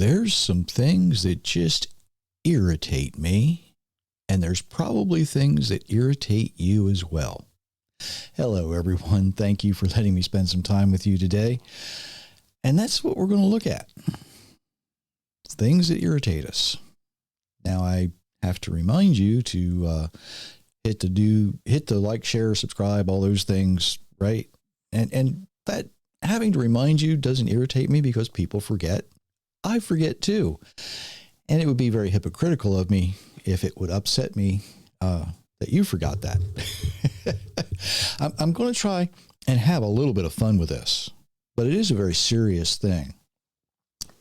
There's some things that just irritate me, and there's probably things that irritate you as well. Hello, everyone. Thank you for letting me spend some time with you today. And that's what we're going to look at. Things that irritate us. Now, I have to remind you to hit the like, share, subscribe, all those things, right? And that having to remind you doesn't irritate me because people forget. I forget too. And it would be very hypocritical of me if it would upset me that you forgot that. I'm going to try and have a little bit of fun with this, but it is a very serious thing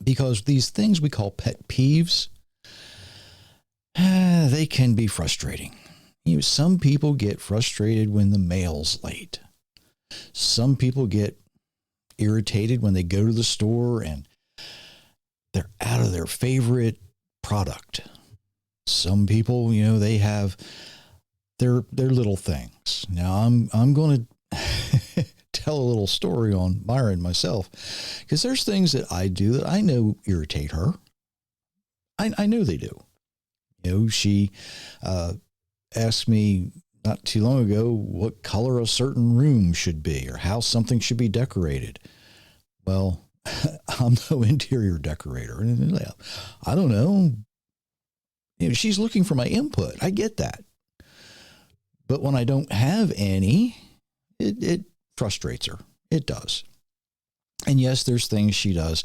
because these things we call pet peeves, they can be frustrating. Some people get frustrated when the mail's late. Some people get irritated when they go to the store and they're out of their favorite product. Some people, they have their little things. Now, I'm going to tell a little story on Myron myself, because there's things that I do that I know irritate her. I know they do. She asked me not too long ago what color a certain room should be or how something should be decorated. Well, I'm no interior decorator. I don't know. She's looking for my input. I get that. But when I don't have any, it frustrates her. It does. And yes, there's things she does.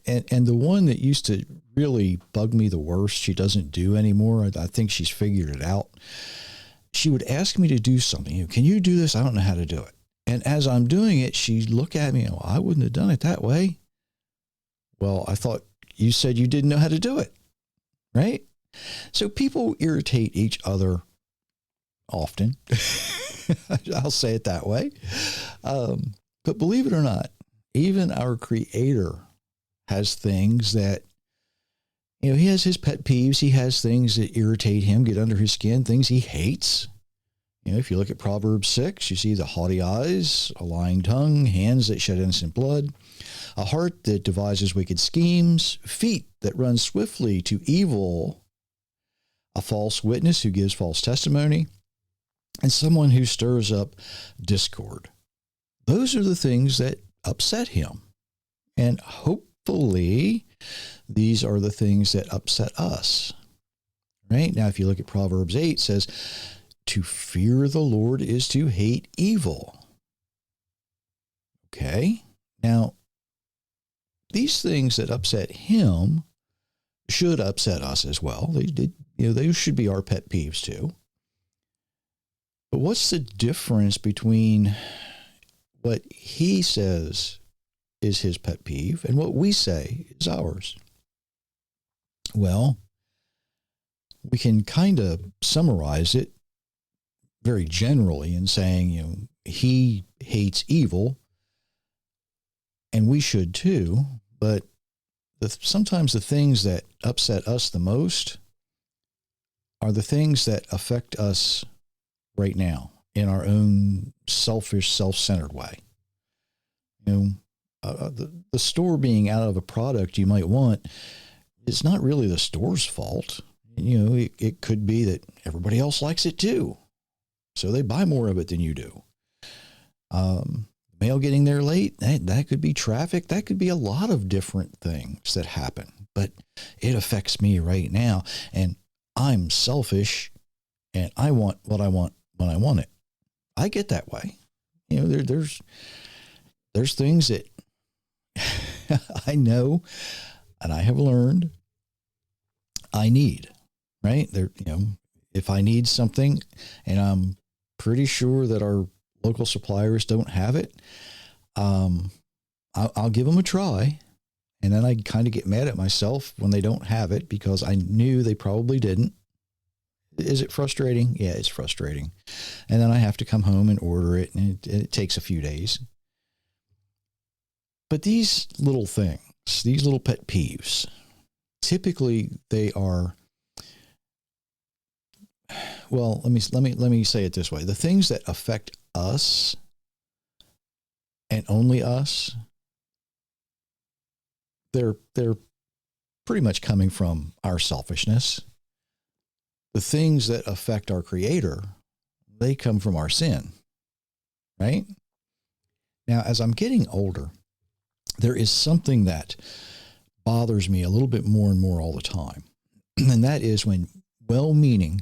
And the one that used to really bug me the worst, she doesn't do anymore. I think she's figured it out. She would ask me to do something. Can you do this? I don't know how to do it. And as I'm doing it, she'd look at me and, I wouldn't have done it that way. Well, I thought you said you didn't know how to do it, right? So people irritate each other often. I'll say it that way. But believe it or not, even our Creator has things that, he has his pet peeves. He has things that irritate him, get under his skin, things he hates. If you look at Proverbs 6, you see the haughty eyes, a lying tongue, hands that shed innocent blood, a heart that devises wicked schemes, feet that run swiftly to evil, a false witness who gives false testimony, and someone who stirs up discord. Those are the things that upset him. And hopefully, these are the things that upset us. Right? Now, if you look at Proverbs 8, it says, to fear the Lord is to hate evil. Okay. Now, these things that upset him should upset us as well. They should be our pet peeves too. But what's the difference between what he says is his pet peeve and what we say is ours? Well, we can kind of summarize it very generally in saying, he hates evil, and we should too, but sometimes the things that upset us the most are the things that affect us right now in our own selfish, self-centered way. The store being out of a product you might want, it's not really the store's fault. It could be that everybody else likes it too, so they buy more of it than you do. Mail getting there late, that could be traffic. That could be a lot of different things that happen, but it affects me right now. And I'm selfish and I want what I want when I want it. I get that way. There's things that I know and I have learned I need, right? If I need something and I'm pretty sure that our local suppliers don't have it, I'll give them a try. And then I kind of get mad at myself when they don't have it because I knew they probably didn't. Is it frustrating? Yeah, it's frustrating. And then I have to come home and order it, and it takes a few days. But these little things, these little pet peeves, typically they are, well, let me say it this way. The things that affect us and only us they're pretty much coming from our selfishness. The things that affect our Creator, they come from our sin, right? Now, as I'm getting older, there is something that bothers me a little bit more and more all the time. And that is when well-meaning,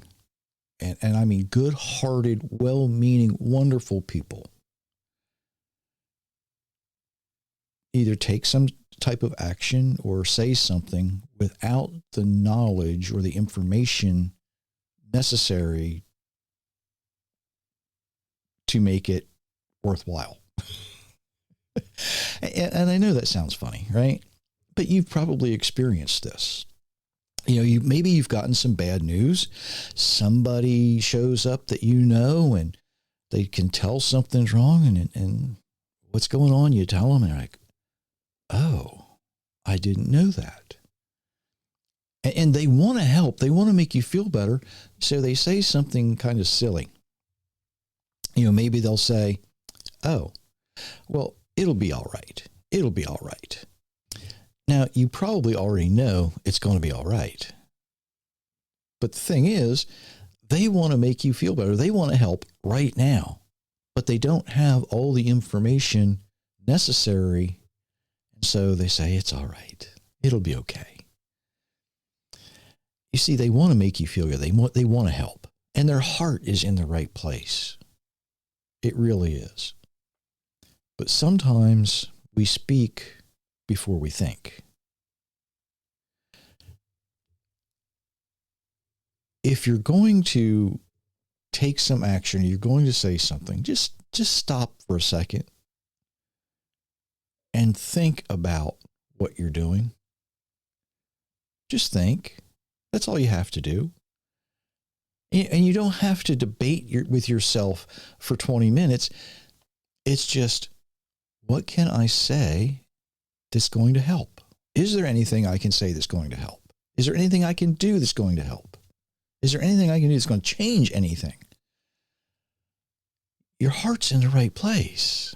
and I mean good-hearted, well-meaning, wonderful people either take some type of action or say something without the knowledge or the information necessary to make it worthwhile. And I know that sounds funny, right? But you've probably experienced this. Maybe you've gotten some bad news. Somebody shows up that you know, and they can tell something's wrong, and what's going on? You tell them, and they're like, "Oh, I didn't know that." And they want to help. They want to make you feel better. So they say something kind of silly. Maybe they'll say, "Oh, well, it'll be all right. It'll be all right." Now, you probably already know it's going to be all right. But the thing is, they want to make you feel better. They want to help right now, but they don't have all the information necessary. And so they say, it's all right. It'll be okay. You see, they want to make you feel good. They want to help. And their heart is in the right place. It really is. But sometimes we speak before we think. If you're going to take some action, you're going to say something, just stop for a second and think about what you're doing. Just think. That's all you have to do. And you don't have to debate with yourself for 20 minutes. It's just, what can I say that's going to help? Is there anything I can say that's going to help? Is there anything I can do that's going to help? Is there anything I can do that's going to change anything? Your heart's in the right place.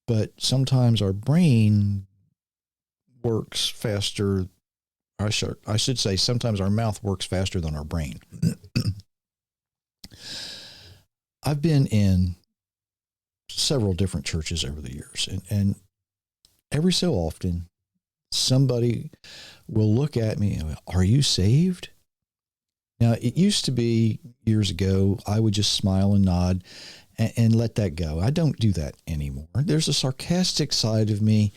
But sometimes our brain works faster. I should say sometimes our mouth works faster than our brain. I've been in several different churches over the years, and every so often somebody will look at me and go, "Are you saved?" Now, it used to be years ago, I would just smile and nod and let that go. I don't do that anymore. There's a sarcastic side of me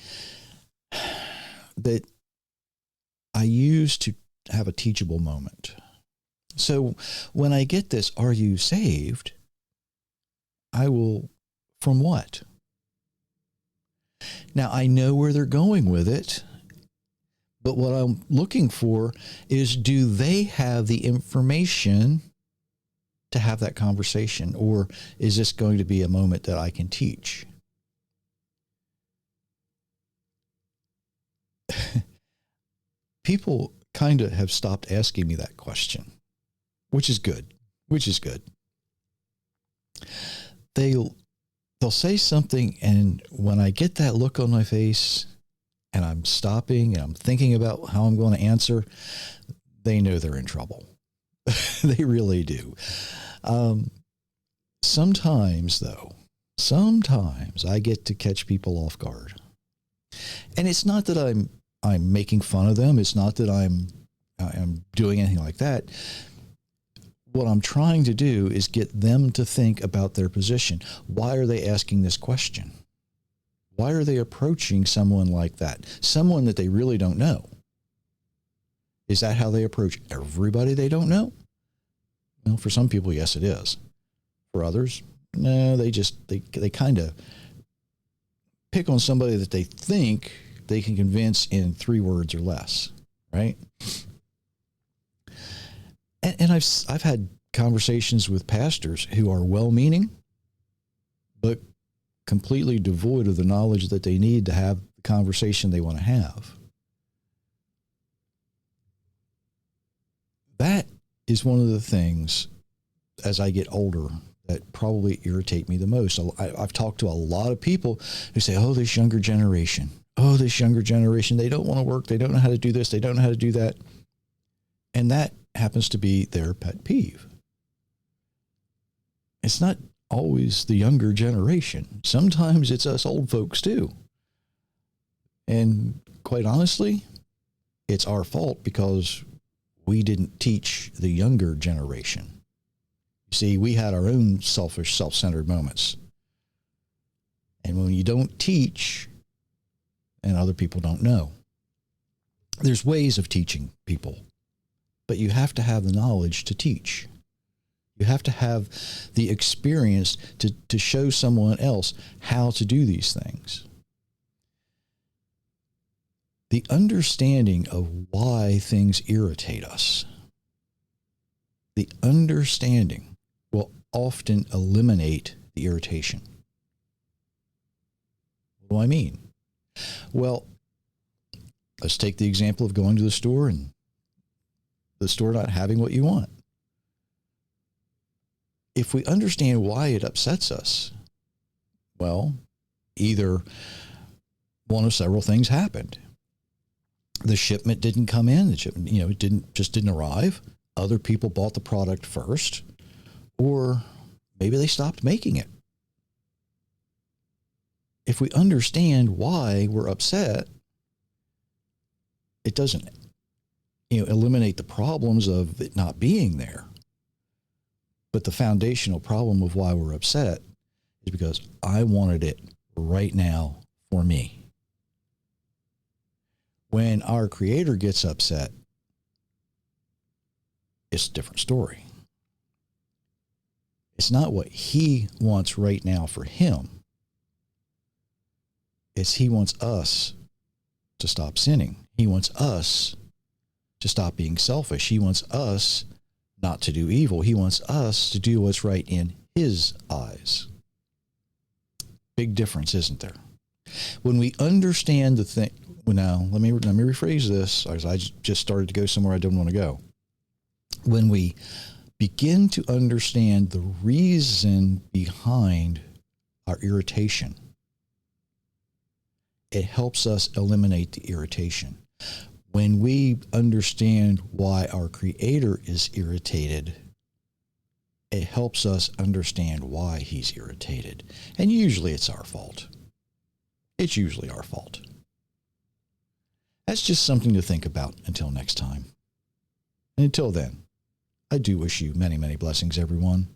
that I use to have a teachable moment. So when I get this, "Are you saved?" I will, from what? Now, I know where they're going with it, but what I'm looking for is, do they have the information to have that conversation? Or is this going to be a moment that I can teach? People kind of have stopped asking me that question, which is good, They'll say something, and when I get that look on my face and I'm stopping and I'm thinking about how I'm going to answer, they know they're in trouble. They really do. Sometimes I get to catch people off guard. And it's not that I'm making fun of them. It's not that I'm doing anything like that. What I'm trying to do is get them to think about their position. Why are they asking this question? Why are they approaching someone like that? Someone that they really don't know. Is that how they approach everybody they don't know? Well, for some people, yes, it is. For others, no, they kind of pick on somebody that they think they can convince in 3 words or less, right? And I've had conversations with pastors who are well-meaning, but completely devoid of the knowledge that they need to have the conversation they want to have. That is one of the things, as I get older, that probably irritate me the most. I've talked to a lot of people who say, "Oh, this younger generation, Oh, this younger generation, they don't want to work. They don't know how to do this. They don't know how to do that. And that happens to be their pet peeve. It's not always the younger generation. Sometimes it's us old folks too. And quite honestly, it's our fault because we didn't teach the younger generation. You see, we had our own selfish, self-centered moments. And when you don't teach, and other people don't know, there's ways of teaching people, but you have to have the knowledge to teach. You have to have the experience to show someone else how to do these things. The understanding of why things irritate us, the understanding will often eliminate the irritation. What do I mean? Well, let's take the example of going to the store and the store not having what you want. If we understand why it upsets us, well, either one of several things happened. The shipment didn't come in. The shipment, it didn't arrive. Other people bought the product first, or maybe they stopped making it. If we understand why we're upset, it doesn't, eliminate the problems of it not being there. But the foundational problem of why we're upset is because I wanted it right now for me. When our Creator gets upset, it's a different story. It's not what He wants right now for Him. It's He wants us to stop sinning. He wants us to stop being selfish. He wants us not to do evil. He wants us to do what's right in His eyes. Big difference, isn't there? When we understand the thing, well, now let me rephrase this, as I just started to go somewhere I didn't want to go. When we begin to understand the reason behind our irritation, it helps us eliminate the irritation. When we understand why our Creator is irritated, it helps us understand why He's irritated. And usually it's our fault. It's usually our fault. That's just something to think about until next time. And until then, I do wish you many, many blessings, everyone.